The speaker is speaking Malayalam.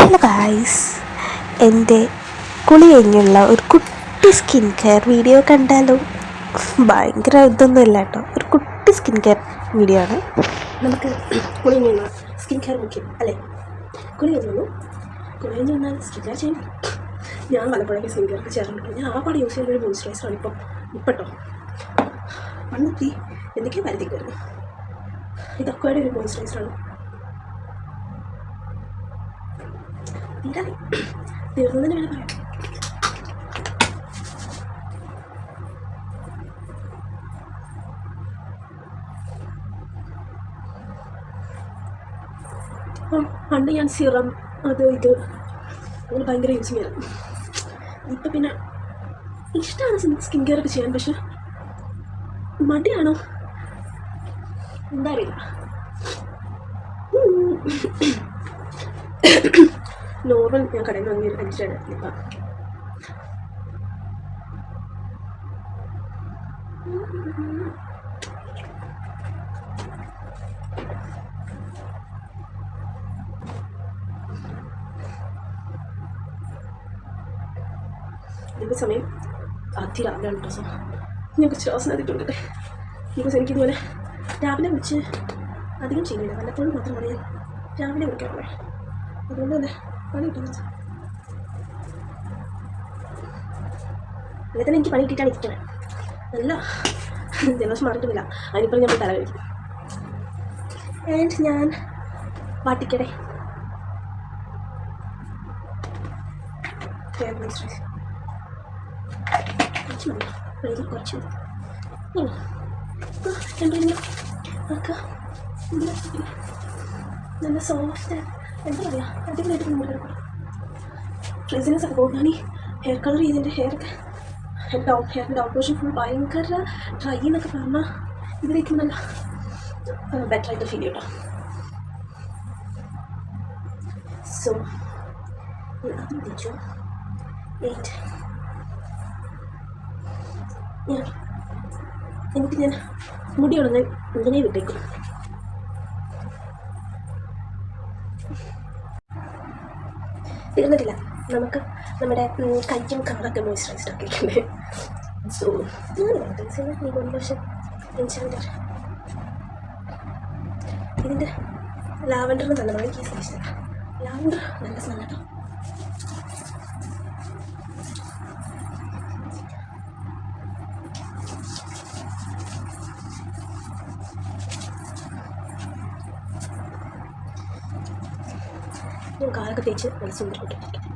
ഹലോ ഗായ്സ്, എൻ്റെ കുളി കഴിഞ്ഞുള്ള ഒരു കുട്ടി സ്കിൻ കെയർ വീഡിയോ കണ്ടാലോ? ഭയങ്കര ഇതൊന്നുമില്ല കേട്ടോ, ഒരു കുട്ടി സ്കിൻ കെയർ വീഡിയോ ആണ്. നമുക്ക് കുളി കഴിഞ്ഞുള്ള സ്കിൻ കെയർ മുഖ്യം അല്ലേ? കുളി കഴിഞ്ഞ് വന്നാൽ സ്കിൻ കെയർ ചെയ്യണം. ഞാൻ പലപ്പോഴൊക്കെ സ്കിൻ കെയർ ചെയ്യാറുണ്ട്. ഞാൻ ആ പാട് യൂസ് ചെയ്യുന്ന ഒരു മോയ്സ്ചറൈസറാണ് ഇപ്പോട്ടോ. പണ്ടത്തി എന്തൊക്കെയാണ് വരുത്തിക്ക് വരുന്നു. ഇതൊക്കെ ഒരു മോയ്സ്ചറൈസറാണ്. തീർന്നതിന് വേണം പറയാം. പണ്ട് ഞാൻ സിറം അത് ഇത് അങ്ങനെ ഭയങ്കര യൂസ് ചെയ്യാറ്. ഇപ്പം പിന്നെ ഇഷ്ടമാണ് സ്കിൻ കെയർ ഒക്കെ ചെയ്യാൻ, പക്ഷെ മടിയാണോ എന്താ അറിയില്ല. നോർമൽ ഞാൻ കടയിൽ നിന്ന് വാങ്ങിയൊരു 5 രൂപ ഇപ്പം ഇതിൻ്റെ സമയം രാവിലെയാണ് കേട്ടോ. സോ ഞാൻ കുറച്ച് ശ്വാസം എത്തിയിട്ടുണ്ടല്ലേ. ബിക്കോസ് എനിക്കിതുപോലെ രാവിലെ വിളിച്ച് അധികം ചെയ്യുന്നില്ല, വല്ലപ്പോഴും മാത്രമാണ് ഞാൻ രാവിലെ വിളിക്കാറുള്ളത്. അതുകൊണ്ട് തന്നെ പണി കിട്ടുന്നത് അല്ലെ തന്നെ എനിക്ക് പണി കിട്ടിയിട്ടാണ് ഇരിക്കണേ. നല്ല ജലദോഷം മാറിയിട്ടില്ല, അതിനിപ്പോൾ ഞാൻ തല കഴിക്കും. ആൻഡ് ഞാൻ വാട്ടിക്കടെ കുറച്ച് നല്ല സോഫ്റ്റ്, എന്താ പറയുക, അടിപൊളിയായിട്ട് നമ്മൾ കിടക്കും. ഫ്രീസിനെസ് ഒക്കെ പോകും. ഞാൻ ഈ ഹെയർ കളർ ചെയ്തതിൻ്റെ ഹെയറിൻ്റെ ഡൗൺ പോർഷൻ ഫുൾ ഭയങ്കര ഡ്രൈ എന്നൊക്കെ പറഞ്ഞാൽ ഇതിലേക്ക് നല്ല ബെറ്ററായിട്ട് ഫീൽ ചെയ്യട്ടോ. സോ അത് തിരിച്ചു എന്നിട്ട് ഞാൻ മുടി ഉണങ്ങാൻ ഇങ്ങനെ വിട്ടേക്കും. തീർന്നിട്ടില്ല, നമുക്ക് നമ്മുടെ കയ്യും കാറൊക്കെ മോയ്സ്ചറൈസ്ഡ് ആക്കിയിട്ടുണ്ട്. സോ പക്ഷേ ഇതിൻ്റെ ലാവൻഡറിന് നല്ല മഴ കേസ് ഇഷ്ടമാണ്. ലാവൻഡർ നല്ല സ്മെൽ കേട്ടോ. ഞാൻ കാലൊക്കെ തേച്ച് നല്ല സുന്ദരം കിട്ടും.